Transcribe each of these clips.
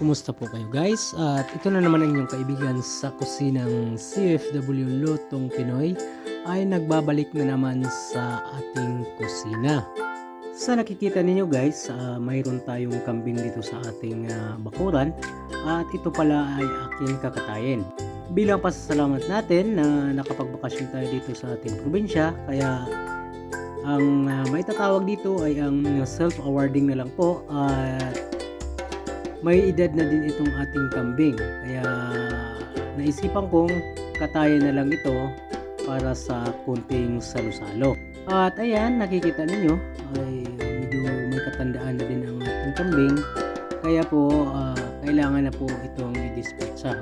Kumusta po kayo guys? At ito na naman ang inyong kaibigan sa kusinang CFW Lutong Pinoy ay nagbabalik na naman sa ating kusina. Sa nakikita ninyo guys, mayroon tayong kambing dito sa ating bakuran at ito pala ay aking kakatayin. Bilang pasasalamat natin na nakapagbakasyon tayo dito sa ating probinsya, kaya ang maitatawag dito ay ang self-awarding na lang po at may edad na din itong ating kambing. Kaya naisipan kong katayin na lang ito para sa kunting salo-salo. At ayan, nakikita ninyo ay medyo may katandaan na din ang ating kambing. Kaya po kailangan na po itong i-dispatcha.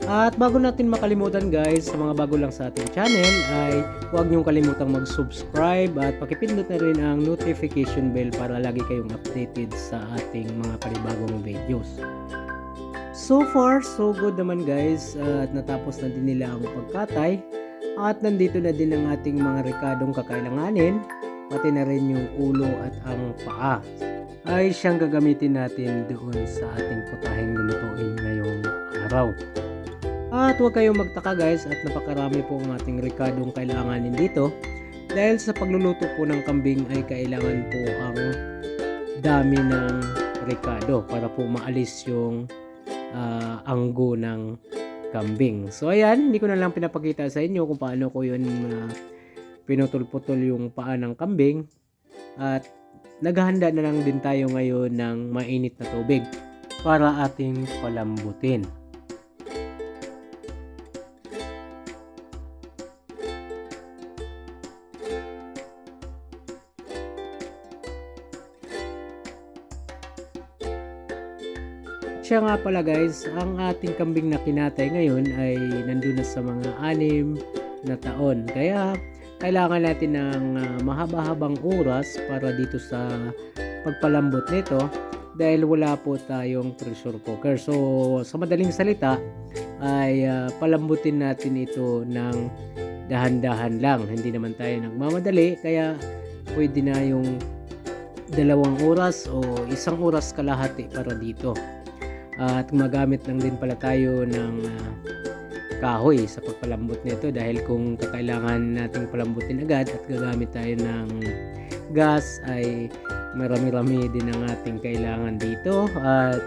At bago natin makalimutan guys, sa mga bago lang sa ating channel ay huwag niyong kalimutang mag-subscribe at pakipindot na rin ang notification bell para lagi kayong updated sa ating mga panibagong videos. So far, so good naman guys, at natapos na din nila ang pagkatay at nandito na din ang ating mga rekadong kakailanganin, pati na rin yung ulo at ang paa ay siyang gagamitin natin doon sa ating putaheng lulutuin ngayong araw. At huwag kayong magtaka guys at napakarami po ang ating rekadong kailanganin dito dahil sa pagluluto po ng kambing ay kailangan po ang dami ng rekado para po maalis yung anggo ng kambing. So ayan, hindi ko na lang pinapakita sa inyo kung paano ko yun pinutol-putol yung paa ng kambing at naghahanda na lang din tayo ngayon ng mainit na tubig para ating palambutin. Siya nga pala guys, ang ating kambing na kinatay ngayon ay nandun na sa mga 6 na taon. Kaya kailangan natin ng mahaba-habang oras para dito sa pagpalambot nito dahil wala po tayong pressure cooker. So sa madaling salita ay palambutin natin ito ng dahan-dahan lang. Hindi naman tayo nagmamadali kaya pwede na yung 2 oras o 1 oras kalahati para dito. At magamit lang din pala tayo ng kahoy sa pagpalambot nito dahil kung kakailangan nating palambutin agad at gagamit tayo ng gas ay marami-rami din ang ating kailangan dito at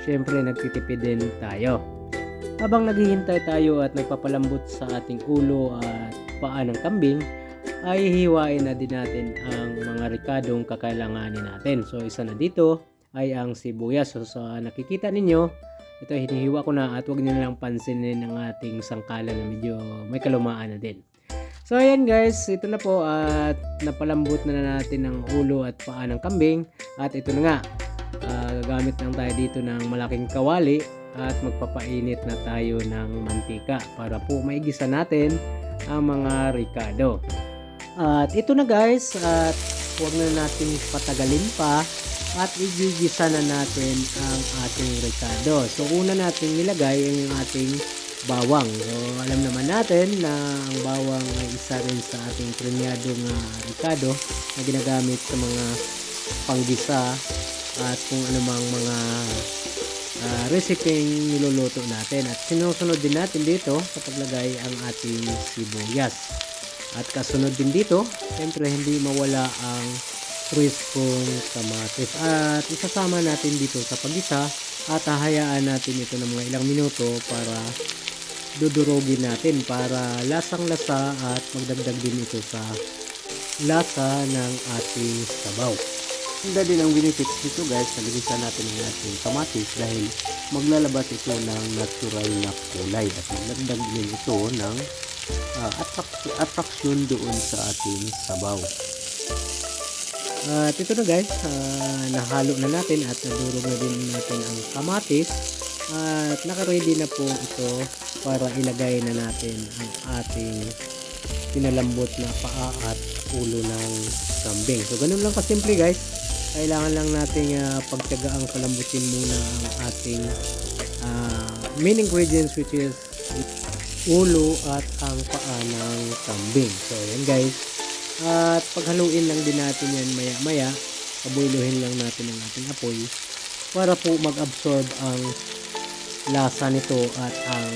syempre nagtitipid din tayo. Habang naghihintay tayo at nagpapalambot sa ating ulo at paa ng kambing ay hiwain na din natin ang mga rekadong kakailanganin natin. So isa na dito ay ang sibuyas. So sa nakikita ninyo, ito hinihiwa ko na at huwag nyo lang pansinin ang ating sangkalan na medyo may kalumaan na din. So ayan guys, ito na po at napalambot na natin ang ulo at paa ng kambing at ito na nga, gagamit lang tayo dito ng malaking kawali at magpapainit na tayo ng mantika para po maigisa natin ang mga rekado. At ito na guys, at huwag na natin patagalin pa at igigisa na natin ang ating rekado. So una natin nilagay ang ating bawang. So alam naman natin na ang bawang ay isa rin sa ating premiadong rekado na ginagamit sa mga panggisa at kung anumang mga resepeng niluluto natin. At sinusunod din natin dito sa paglagay ang ating sibuyas. At kasunod din dito, siyempre hindi mawala ang crispong kamatis at isasama natin dito sa paggisa at hahayaan natin ito ng mga ilang minuto para dudurogin natin para lasang-lasa at magdagdag din ito sa lasa ng ating sabaw. Ganda din ang benefits nito guys, nalagyan natin ng ating kamatis dahil maglalabas ito ng natural na kulay at magdagdag din ito ng attraction doon sa ating sabaw. At ito na guys, nahalo na natin at nadurog na din natin ang kamatis at naka-ready na po ito para ilagay na natin ang ating pinalambot na paa at ulo ng kambing. So ganun lang kasimple guys, kailangan lang nating pagtyagaan palambutin muna ang ating main ingredients which is ulo at ang paa ng kambing. So ayan guys, at paghaluin lang din natin yan maya maya, pabuiluhin lang natin ang ating apoy para po mag-absorb ang lasa nito at ang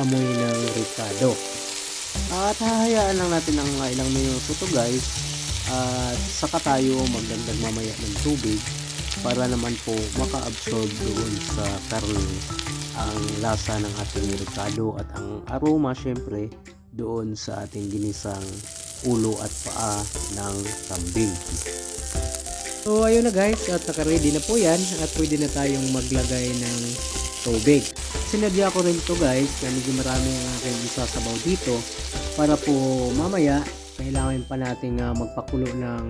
amoy ng ricado. At hahayaan lang natin ng ilang minuto to guys, at saka tayo magdagdag mamaya ng tubig para naman po maka-absorb doon sa karne ang lasa ng ating ricado at ang aroma syempre doon sa ating ginisang ulo at paa ng kambing. So ayun na guys, at naka-ready na po yan at pwede na tayong maglagay ng tubig. Sinadya ko rin to guys na medyo marami ang aking isasabaw dito para po mamaya kailangan pa nating magpakulo ng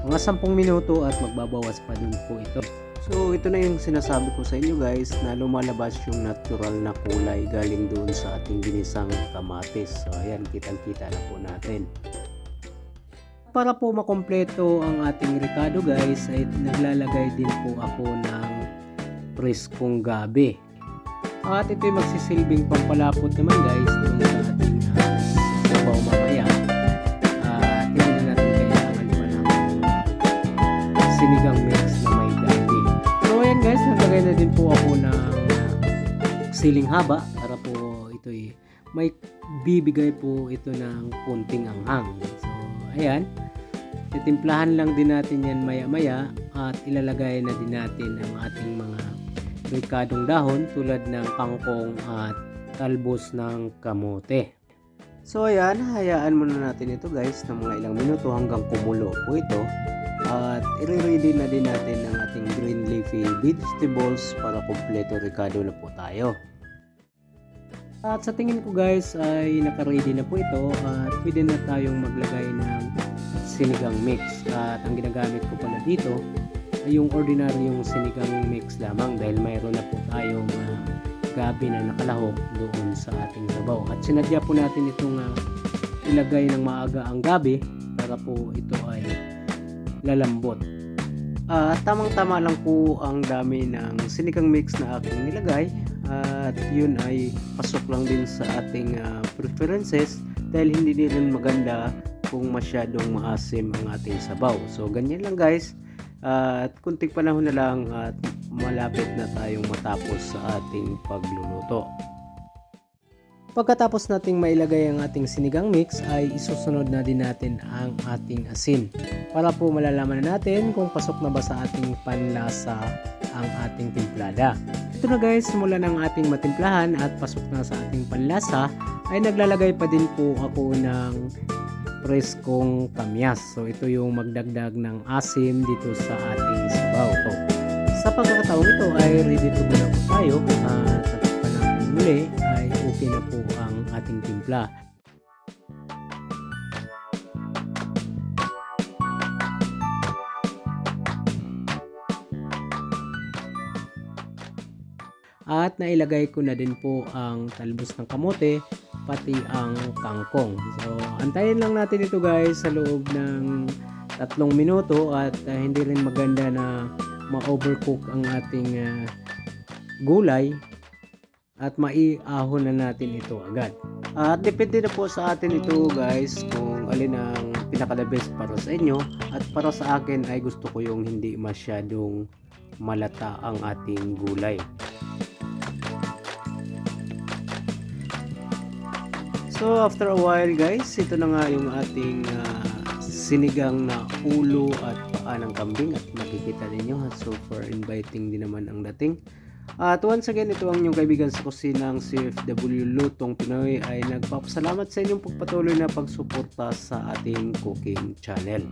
mga 10 minuto at magbabawas pa din po ito. So ito na yung sinasabi ko sa inyo guys, na lumalabas yung natural na kulay galing doon sa ating ginisang kamatis. So ayan, kitang-kita na po natin. Para po makompleto ang ating ricado guys, ay naglalagay din po ako ng preskong gabi. At ito'y magsisilbing pampalapot naman guys doon sa ating sabaw mamaya. Hindi na natin kailangan pa ng sinigang mix na may gabi. So ayan guys, naglagay na din po ako ng siling haba para po ito'y may bibigay po ito ng kunting anghang. So ayan, titimplahan lang din natin yan maya maya at ilalagay na din natin ang ating mga ricadong dahon tulad ng kangkong at talbos ng kamote. So ayan, hayaan muna natin ito guys ng mga ilang minuto hanggang kumulo po ito. At i-ready na din natin ang ating green leafy vegetables para kompleto ricado na po tayo. At sa tingin ko guys ay naka-ready na po ito at pwede na tayong maglagay ng sinigang mix. At ang ginagamit ko pala dito ay yung ordinaryong sinigang mix lamang dahil mayroon na po tayong gabi na nakalahok doon sa ating sabaw. At sinadya po natin itong ilagay ng maaga ang gabi para po ito ay lalambot. Tamang-tama lang po ang dami ng sinigang mix na aking nilagay at yun ay pasok lang din sa ating preferences dahil hindi din rin maganda kung masyadong maasim ang ating sabaw. So ganyan lang guys. At kunting panahon na lang at malapit na tayong matapos sa ating pagluluto. Pagkatapos nating mailagay ang ating sinigang mix ay isusunod na din natin ang ating asin para po malalaman na natin kung pasok na ba sa ating panlasa ang ating timplada. Ito na guys, simula ng ating matimplahan at pasok na sa ating panlasa ay naglalagay pa din po ako ng preskong kamyas. So ito yung magdagdag ng asim dito sa ating sabaw. So, sa pagkakataong ito ay ready to go na po tayo at tatakpan natin muli ay okay na po ang ating timpla. At nailagay ko na din po ang talbos ng kamote pati ang kangkong. So antayin lang natin ito guys sa loob ng 3 minuto at hindi rin maganda na ma-overcook ang ating gulay at maiahon na natin ito agad. At depende na po sa atin ito guys kung alin ang pinaka-the best para sa inyo, at para sa akin ay gusto ko yung hindi masyadong malata ang ating gulay. So after a while guys, ito na nga yung ating sinigang na ulo at paa ng kambing at makikita ninyo super inviting din naman ang dating. At once again, ito ang inyong kaibigan sa kusinang CFW Lutong Pinoy ay nagpapasalamat sa inyong pagpatuloy na pagsuporta sa ating cooking channel.